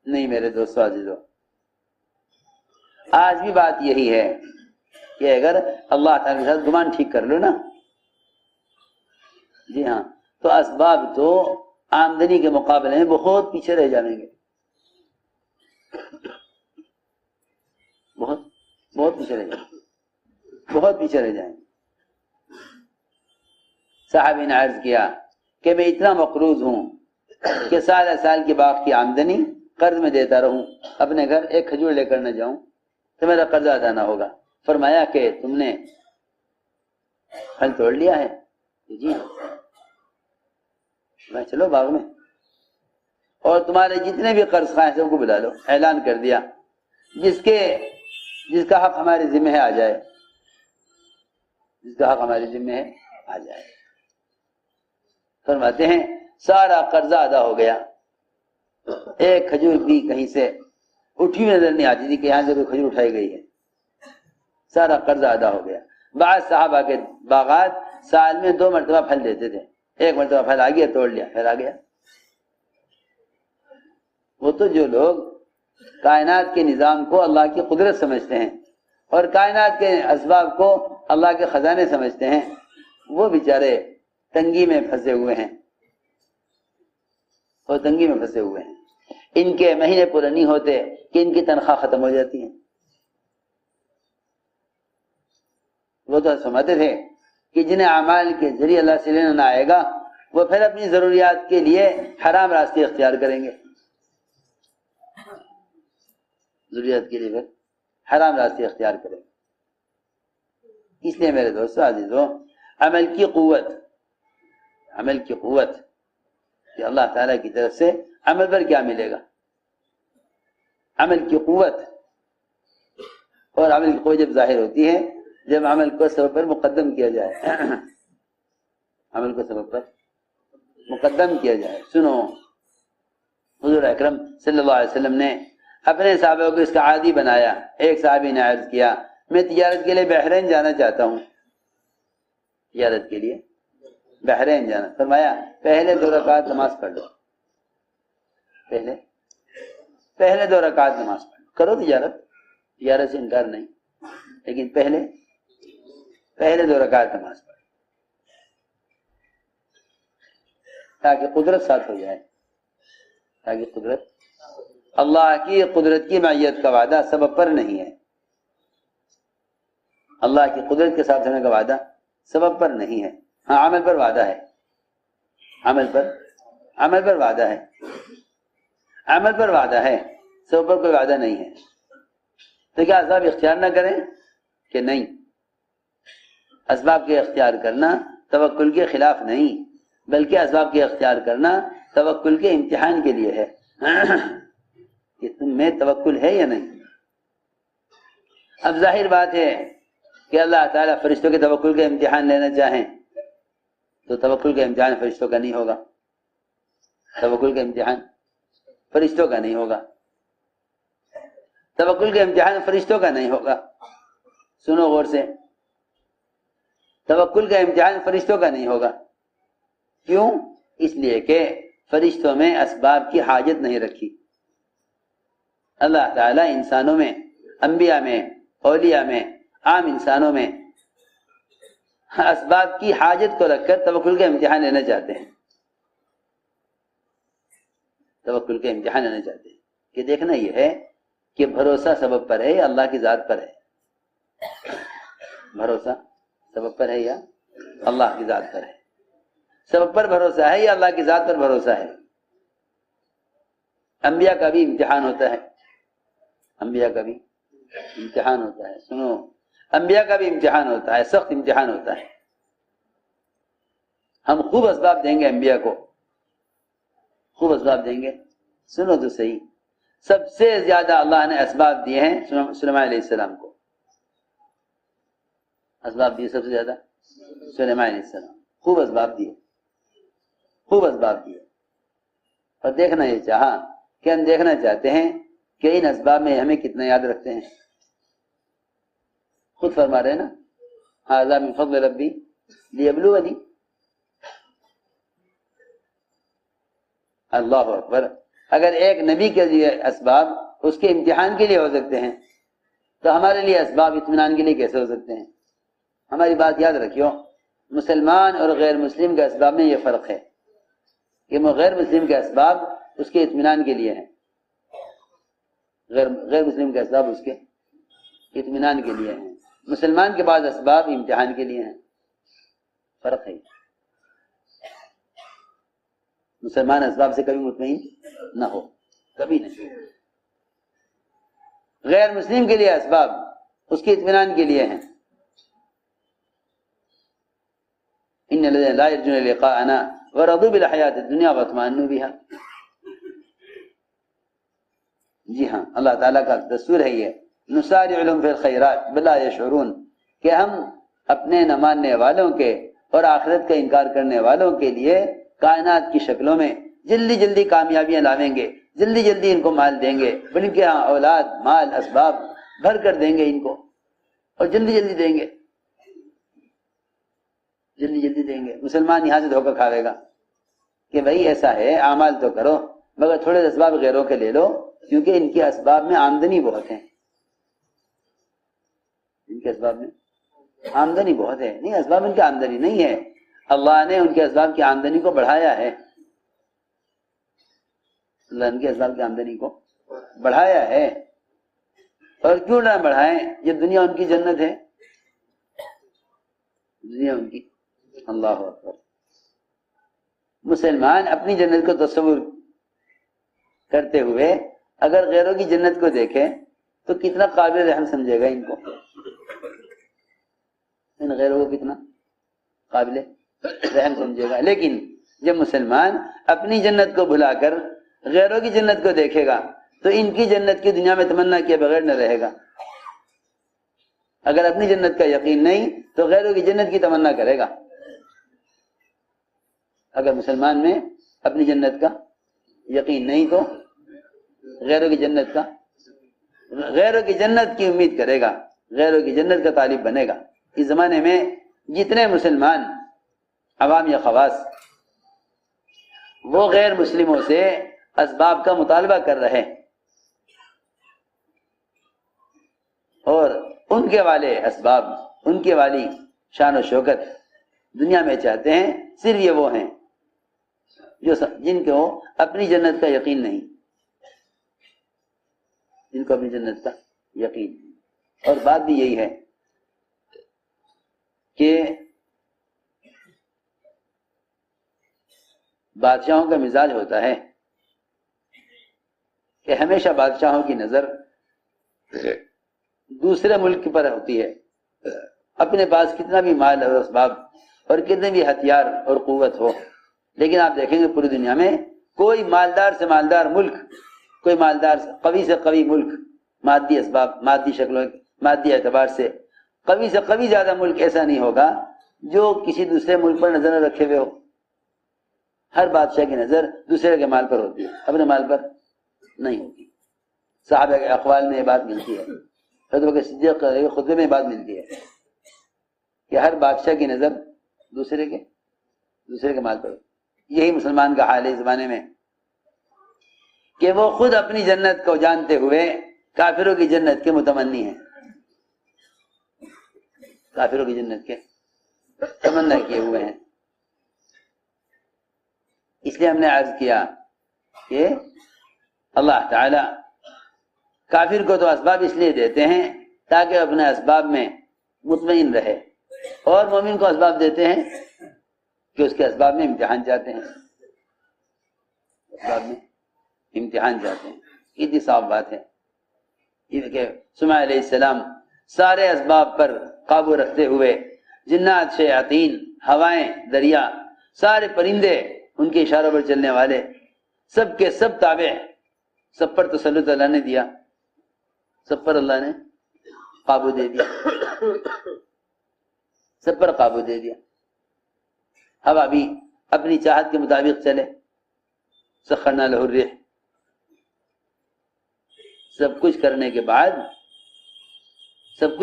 نہیں میرے دوستو عزیزو، آج بھی بات یہی ہے کہ اگر اللہ تعالیٰ کے ساتھ گمان ٹھیک کر لو نا، جی ہاں، تو اسباب تو آمدنی کے مقابلے میں بہت پیچھے رہ جائیں گے، بہت بہت پیچھے رہ جائیں گے، بہت پیچھے رہ جائیں گے۔ صحابی نے عرض کیا کہ میں اتنا مقروض ہوں کہ سال سال کے باغ کی آمدنی قرض میں دیتا رہوں، اپنے گھر ایک کھجور لے کر نہ جاؤں تو میرا قرضہ ادا نہ ہوگا۔ فرمایا کہ تم نے پھل توڑ لیا ہے؟ جی میں چلو باغ میں، اور تمہارے جتنے بھی قرض خواہ ہیں سب کو بلا لو۔ اعلان کر دیا جس کا حق ہمارے ذمہ ہے آ جائے، جس کا حق ہمارے ذمہ ہے آ جائے۔ فرماتے ہیں سارا قرضہ ادا ہو گیا، ایک کھجور بھی کہیں سے اٹھی ہوئی نظر نہیں آتی تھی کہ یہاں سے کوئی کھجور اٹھائی گئی ہے، سارا قرضہ ادا ہو گیا۔ بعض صحابہ کے باغات سال میں 2 مرتبہ پھل دیتے تھے، ایک مرتبہ پھل آ گیا توڑ لیا، پھر آ گیا۔ وہ تو جو لوگ کائنات کے نظام کو اللہ کی قدرت سمجھتے ہیں اور کائنات کے اسباب کو اللہ کے خزانے سمجھتے ہیں، وہ بیچارے تنگی میں پھنسے ہوئے ہیں، وہ تنگی میں پھنسے ہوئے ہیں۔ ان کے مہینے پورے نہیں ہوتے کہ ان کی تنخواہ ختم ہو جاتی ہے۔ وہ تو سمجھتے تھے کہ جنہیں اعمال کے ذریعے اللہ سے لینا نہ آئے گا وہ پھر اپنی ضروریات کے لیے حرام راستے اختیار کریں گے، ضروریات کے لیے پھر حرام راستے اختیار کریں گے۔ اس لیے میرے دوستو عزیزو، عمل کی قوت کہ اللہ تعالیٰ کی طرف سے عمل پر کیا ملے گا، عمل کی قوت، اور عمل کی قوت جب ظاہر ہوتی ہے جب عمل کو سبب پر مقدم کیا جائے، عمل کو سبب پر مقدم کیا جائے۔ سنو، حضور اکرم صلی اللہ علیہ وسلم نے اپنے صحابہ کو اس کا عادی بنایا۔ ایک صحابی نے عرض کیا میں تجارت کے لیے بحرین جانا چاہتا ہوں، تجارت کے لیے بحرین جانا۔ فرمایا پہلے 2 رکعت نماز پڑھ لو، پہلے 2 رکعت نماز پڑھ لو، کرو تجارت سے انکار نہیں، لیکن پہلے 2 رکعت نماز پڑھ تاکہ قدرت ساتھ ہو جائے، تاکہ قدرت، اللہ کی قدرت کی معیت کا وعدہ سبب پر نہیں ہے، اللہ کی قدرت کے ساتھ ہونے کا وعدہ سبب پر نہیں ہے، ہاں عمل پر وعدہ ہے، عمل پر وعدہ ہے، عمل پر وعدہ ہے، سبب پر کوئی وعدہ نہیں ہے۔ تو کیا اسباب اختیار نہ کریں؟ کہ نہیں، اسباب کے اختیار کرنا توکل کے خلاف نہیں، بلکہ اسباب کے اختیار کرنا توکل کے امتحان کے لیے ہے کہ تم میں توکل ہے یا نہیں۔ اب ظاہر بات ہے کہ اللہ تعالیٰ فرشتوں کے توکل کا امتحان لینا چاہیں تو توکل کا امتحان فرشتوں کا نہیں ہوگا، توکل کا امتحان فرشتوں کا نہیں ہوگا، توکل کا امتحان فرشتوں کا نہیں ہوگا۔ سنو غور سے، توکل کا امتحان فرشتوں کا نہیں ہوگا۔ کیوں؟ اس لیے کہ فرشتوں میں اسباب کی حاجت نہیں رکھی۔ اللہ تعالیٰ انسانوں میں، انبیاء میں، اولیاء میں، عام انسانوں میں اسباب کی حاجت کو رکھ کر توکل کا امتحان لینا چاہتے ہیں، توکل کا امتحان لینا چاہتے ہیں کہ دیکھنا یہ ہے کہ بھروسہ سبب پر ہے یا اللہ کی ذات پر ہے، بھروسہ سبب پر ہے یا اللہ کی ذات پر ہے، سبب پر بھروسہ ہے یا اللہ کی ذات پر بھروسہ ہے۔ انبیاء کا بھی امتحان ہوتا ہے، انبیاء کا بھی امتحان ہوتا ہے۔ سنو، انبیاء کا بھی امتحان ہوتا ہے، سخت امتحان ہوتا ہے۔ ہم خوب اسباب دیں گے انبیاء کو، خوب اسباب دیں گے۔ سنو تو صحیح، سب سے زیادہ اللہ نے اسباب دیے ہیں سلیمان علیہ السلام کو، اسباب دیے سب سے زیادہ سلیمان علیہ السلام، خوب اسباب دیے، خوب اسباب دیے۔ اور دیکھنا یہ چاہا کہ ہم دیکھنا چاہتے ہیں کہ ان اسباب میں ہمیں کتنا یاد رکھتے ہیں۔ خود فرما رہے ہیں نا، ھذا من فضل ربی لیبلونی، اللہ اکبر، اگر ایک نبی کے لیے اسباب اس کے امتحان کے لیے ہو سکتے ہیں تو ہمارے لیے اسباب اطمینان کے لیے کیسے ہو سکتے ہیں؟ ہماری بات یاد رکھیو، مسلمان اور غیر مسلم کے اسباب میں یہ فرق ہے کہ غیر مسلم کے اسباب اس کے اطمینان کے لیے ہیں، غیر مسلم کے اسباب اس کے اطمینان کے لیے ہیں، مسلمان کے بعض اسباب امتحان کے لیے ہیں، فرق ہے۔ مسلمان اسباب سے کبھی مطمئن نہ ہو، کبھی نہیں۔ غیر مسلم کے لیے اسباب اس کے اطمینان کے لیے ہیں۔ ان الذين لا يرجون لقاءنا ورضوا بالحیات الدنیا واطمأنوا بها۔ جی ہاں، اللہ تعالیٰ کا دستور ہے یہ، نسارع لهم في الخیرات بلا یشعرون، کہ ہم اپنے نہ ماننے والوں کے اور آخرت کا انکار کرنے والوں کے لیے کائنات کی شکلوں میں جلدی جلدی کامیابیاں لاویں گے، جلدی جلدی ان کو مال دیں گے، بلکہ ہاں اولاد مال اسباب بھر کر دیں گے ان کو، اور جلدی جلدی دیں گے، جلدی جلدی دیں گے۔ مسلمان یہاں سے دھوکہ کھاوے گا کہ بھائی ایسا ہے، اعمال تو کرو مگر تھوڑے اسباب غیروں کے لے لو، کیونکہ ان کے اسباب میں آمدنی بہت ہے، ان کے اسباب میں آمدنی بہت ہے۔ نہیں، اسباب ان کی آمدنی نہیں ہے، اللہ نے ان کے اسباب کی آمدنی کو بڑھایا ہے، اللہ ان کے اسباب کی آمدنی کو بڑھایا ہے۔ اور کیوں نہ بڑھائیں، یہ دنیا ان کی جنت ہے، دنیا ان کی، اللہ اکبر۔ مسلمان اپنی جنت کو تصور کرتے ہوئے اگر غیروں کی جنت کو دیکھے تو کتنا قابل رحم سمجھے گا ان کو، ان غیروں کو کتنا قابل رحم سمجھے گا۔ لیکن جب مسلمان اپنی جنت کو بھلا کر غیروں کی جنت کو دیکھے گا تو ان کی جنت کی دنیا میں تمنا کیے بغیر نہ رہے گا۔ اگر اپنی جنت کا یقین نہیں تو غیروں کی جنت کی تمنا کرے گا۔ اگر مسلمان میں اپنی جنت کا یقین نہیں تو غیروں کی جنت کا، غیروں کی جنت کی امید کرے گا، غیروں کی جنت کا طالب بنے گا۔ اس زمانے میں جتنے مسلمان عوام یا خواص وہ غیر مسلموں سے اسباب کا مطالبہ کر رہے ہیں، اور ان کے والے اسباب، ان کے والی شان و شوکت دنیا میں چاہتے ہیں، صرف یہ وہ ہیں جو جن کو اپنی جنت کا یقین نہیں، جن کو اپنی جنت کا یقین نہیں۔ اور بات بھی یہی ہے کہ بادشاہوں کا مزاج ہوتا ہے کہ ہمیشہ بادشاہوں کی نظر دوسرے ملک پر ہوتی ہے، اپنے پاس کتنا بھی مال اور اسباب اور کتنے بھی ہتھیار اور قوت ہو، لیکن آپ دیکھیں گے پوری دنیا میں کوئی مالدار سے مالدار ملک، کوئی مالدار قوی سے قوی ملک، مادی اسباب، مادی شکلوں، مادی اعتبار سے قوی سے قوی زیادہ ملک ایسا نہیں ہوگا جو کسی دوسرے ملک پر نظر نہ رکھے ہوئے ہو۔ ہر بادشاہ کی نظر دوسرے کے مال پر ہوتی ہے، اپنے مال پر نہیں ہوتی۔ صحابہ کے اقوال میں یہ بات ملتی ہے، حضرت بکر صدیق کے خطبے میں یہ بات ملتی ہے کہ ہر بادشاہ کی نظر دوسرے کے مال پر ہوتی۔ یہی مسلمان کا حال ہے اس زمانے میں کہ وہ خود اپنی جنت کو جانتے ہوئے کافروں کی جنت کے متمنی ہیں، کافروں کی جنت کے تمنا کیے ہوئے ہیں۔ اس لیے ہم نے عرض کیا کہ اللہ تعالی کافر کو تو اسباب اس لیے دیتے ہیں تاکہ اپنے اسباب میں مطمئن رہے، اور مومن کو اسباب دیتے ہیں کہ اس کے اسباب میں امتحان جاتے ہیں، اسباب میں امتحان جاتے ہیں۔ اتنی صاف بات ہے یہ کہ سلیمان علیہ السلام سارے اسباب پر قابو رکھتے ہوئے جنات، شیاطین، ہوائیں، دریا، سارے پرندے ان کے اشاروں پر چلنے والے، سب کے سب تابع، سب پر تسلط اللہ نے دیا، سب پر اللہ نے قابو دے دیا، سب پر قابو دے دیا۔ ہوا بھی اپنی چاہت کے مطابق چلے، سخرنا لہ الريح، سب کچھ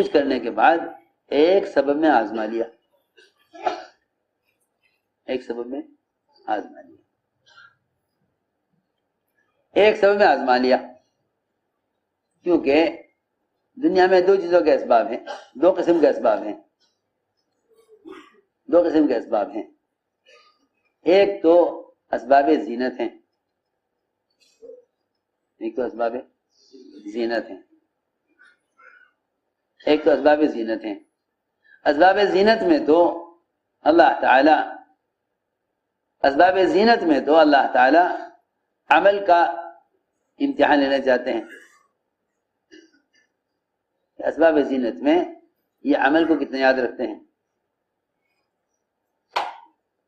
کرنے کے بعد ایک سبب میں آزما لیا، ایک سبب میں آزما لیا۔ ایک سبب میں آزما لیا، کیونکہ دنیا میں دو چیزوں کے اسباب ہیں، دو قسم کے اسباب ہیں، دو قسم کے اسباب ہیں۔ ایک تو اسباب زینت ہیں، ایک تو اسباب زینت ہیں، ایک تو اسباب زینت ہیں۔ اسباب زینت میں تو اللہ تعالی عمل کا امتحان لینا چاہتے ہیں۔ اسباب زینت میں یہ عمل کو کتنا یاد رکھتے ہیں،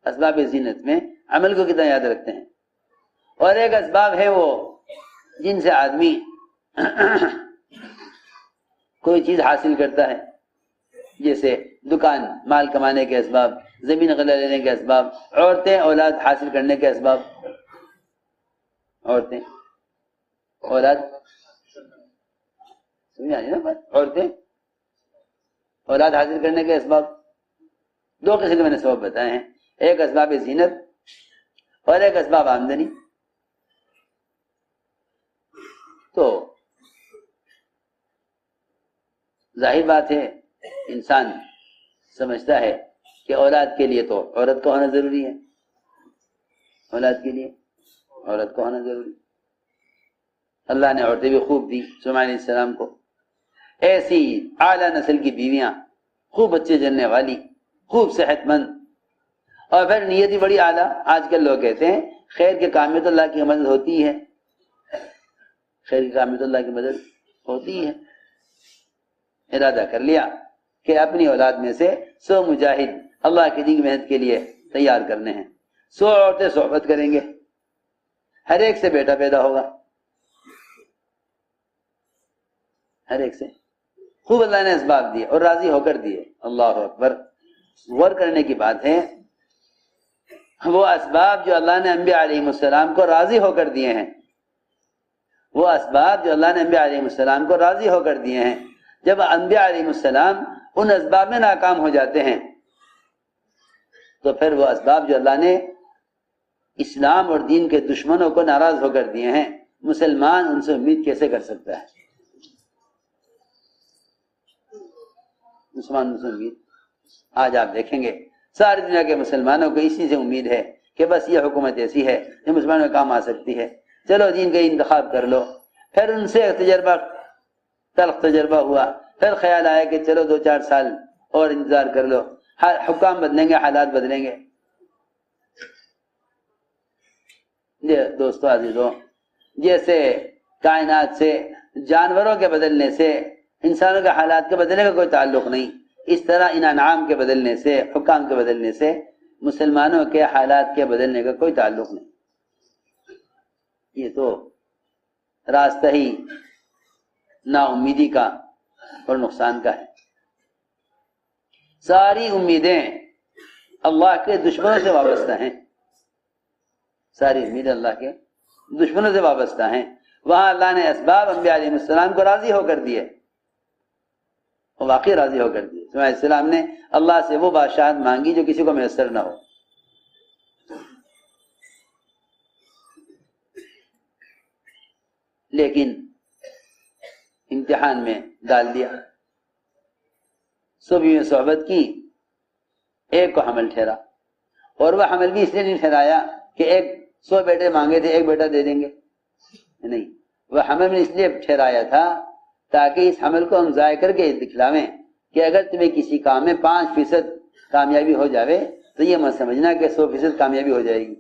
اسباب زینت میں عمل کو کتنا یاد رکھتے ہیں۔ اور ایک اسباب ہے وہ جن سے آدمی کوئی چیز حاصل کرتا ہے، جیسے دکان مال کمانے کے اسباب، زمین غلہ لینے کے اسباب، عورتیں اولاد حاصل کرنے کے اسباب، عورتیں اولاد عورتیں اولاد حاصل کرنے کے اسباب۔ دو قسم کے میں نے سبب بتائے ہیں، ایک اسباب زینت اور ایک اسباب آمدنی۔ تو ظاہر بات ہے انسان سمجھتا ہے کہ اولاد کے لیے تو عورت کو ہونا ضروری ہے، اولاد کے لیے عورت کو ہونا ضروری۔ اللہ نے عورتیں بھی خوب دی سلیمان علیہ السلام کو، ایسی اعلیٰ نسل کی بیویاں، خوب بچے جننے والی، خوب صحت مند، اور پھر نیت بھی بڑی اعلیٰ۔ آج کل لوگ کہتے ہیں خیر کے کام میں تو اللہ کی مدد ہوتی ہے، خیر کے کام میں تو اللہ کی مدد ہوتی ہے۔ ارادہ کر لیا کہ اپنی اولاد میں سے 100 مجاہد اللہ کی دین محنت کے لیے تیار کرنے ہیں، 100 عورتیں صحبت کریں گے، ہر ایک سے بیٹا پیدا ہوگا، ہر ایک سے۔ خوب اللہ نے اسباب دیے اور راضی ہو کر دیے۔ اللہ اکبر۔ غور کرنے کی بات ہے، وہ اسباب جو اللہ نے انبیاء علیہ السلام کو راضی ہو کر دیے ہیں، وہ اسباب جو اللہ نے انبیاء علیہ السلام کو راضی ہو کر دیے ہیں، جب انبیاء علیہ السلام ان اسباب میں ناکام ہو جاتے ہیں تو پھر وہ اسباب جو اللہ نے اسلام اور دین کے دشمنوں کو ناراض ہو کر دیے ہیں، مسلمان ان سے امید کیسے کر سکتا ہے؟ مسلمان ان سے امید، آج آپ دیکھیں گے ساری دنیا کے مسلمانوں کو اسی سے امید ہے کہ بس یہ حکومت ایسی ہے جو مسلمانوں میں کام آ سکتی ہے، چلو دین کا انتخاب کر لو۔ پھر ان سے تلخ تجربہ ہوا، پھر خیال آیا کہ چلو 2-4 سال اور انتظار کر لو، حکام بدلیں گے، حالات بدلیں گے۔ دوستو عزیزو، جیسے کائنات سے جانوروں کے بدلنے سے انسانوں کے حالات کے بدلنے کا کوئی تعلق نہیں، اس طرح ان انعام کے بدلنے سے، حکام کے بدلنے سے مسلمانوں کے حالات کے بدلنے کا کوئی تعلق نہیں۔ یہ تو راستہ ہی نا امیدی کا اور نقصان کا ہے۔ ساری امیدیں اللہ کے دشمنوں سے وابستہ ہیں، ساری امیدیں اللہ کے دشمنوں سے وابستہ ہیں۔ وہاں اللہ نے اسباب انبیاء علیہ السلام کو راضی ہو کر دیے، اور واقعی راضی ہو کر دیے۔ سلیمان علیہ السلام نے اللہ سے وہ بادشاہت مانگی جو کسی کو میسر نہ ہو۔ لیکن امتحان میں ڈال دیا، 100 بیویوں صحبت کی، ایک کو حمل ٹھہرا، اور وہ حمل بھی اس لیے نہیں ٹھہرایا کہ 100 بیٹے مانگے تھے 1 بیٹا دے دیں گے، نہیں، وہ حمل میں اس لیے ٹھہرایا تھا تاکہ اس حمل کو ہم ضائع کر کے دکھلاویں کہ اگر تمہیں کسی کام میں 5% کامیابی ہو جاوے تو یہ مت سمجھنا کہ 100% کامیابی ہو جائے گی۔